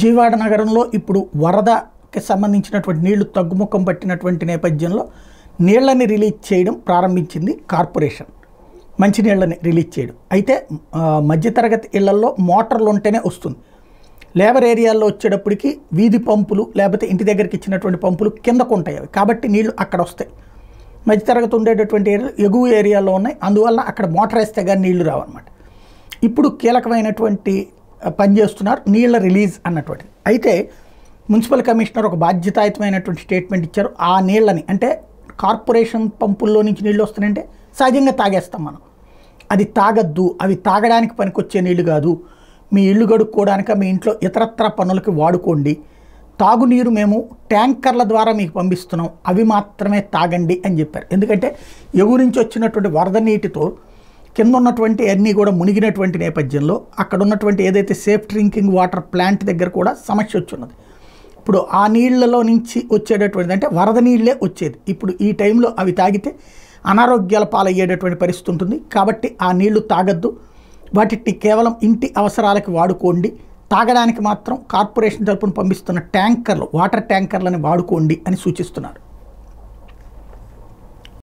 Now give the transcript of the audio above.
విజయవాడ నగరంలో ఇప్పుడు వరదకి సంబంధించినటువంటి నీళ్లు తగ్గుముఖం పట్టినటువంటి నేపథ్యంలో నీళ్లని రిలీజ్ చేయడం ప్రారంభించింది కార్పొరేషన్. మంచినీళ్ళని రిలీజ్ చేయడం అయితే మధ్యతరగతి ఇళ్లలో మోటార్లు ఉంటేనే వస్తుంది. లేబర్ ఏరియాల్లో వచ్చేటప్పటికి వీధి పంపులు లేకపోతే ఇంటి దగ్గరికి ఇచ్చినటువంటి పంపులు కిందకు ఉంటాయి అవి, కాబట్టి నీళ్లు అక్కడ వస్తాయి. మధ్యతరగతి ఉండేటటువంటి ఏరియాలు ఎగువ ఏరియాలో ఉన్నాయి, అందువల్ల అక్కడ మోటార్ వేస్తే కానీ నీళ్లు రావన్నమాట. ఇప్పుడు కీలకమైనటువంటి పనిచేస్తున్నారు నీళ్ల రిలీజ్ అన్నటువంటిది. అయితే మున్సిపల్ కమిషనర్ ఒక బాధ్యతాయుతమైనటువంటి స్టేట్మెంట్ ఇచ్చారు. ఆ నీళ్ళని అంటే కార్పొరేషన్ పంపుల్లో నుంచి నీళ్ళు వస్తున్నాయంటే సహజంగా తాగేస్తాం మనం, అది తాగద్దు, అవి తాగడానికి పనికొచ్చే నీళ్లు కాదు, మీ ఇల్లు గడుక్కోవడానిక మీ ఇంట్లో ఇతరత్ర పనులకి వాడుకోండి, తాగునీరు మేము ట్యాంకర్ల ద్వారా మీకు పంపిస్తున్నాం, అవి మాత్రమే తాగండి అని చెప్పారు. ఎందుకంటే ఎగువ నుంచి వచ్చినటువంటి వరద నీటితో కింద ఉన్నటువంటి అన్నీ కూడా మునిగినటువంటి నేపథ్యంలో అక్కడ ఉన్నటువంటి ఏదైతే సేఫ్ డ్రింకింగ్ వాటర్ ప్లాంట్ దగ్గర కూడా సమస్య వచ్చున్నది. ఇప్పుడు ఆ నీళ్లలో నుంచి వచ్చేటటువంటిది అంటే వరద నీళ్ళే వచ్చేది. ఇప్పుడు ఈ టైంలో అవి తాగితే అనారోగ్యాల పాలయ్యేటటువంటి పరిస్థితి ఉంటుంది. కాబట్టి ఆ నీళ్లు తాగద్దు, వాటిని కేవలం ఇంటి అవసరాలకి వాడుకోండి, తాగడానికి మాత్రం కార్పొరేషన్ తరపున పంపిస్తున్న ట్యాంకర్లు వాటర్ ట్యాంకర్లని వాడుకోండి అని సూచిస్తున్నారు.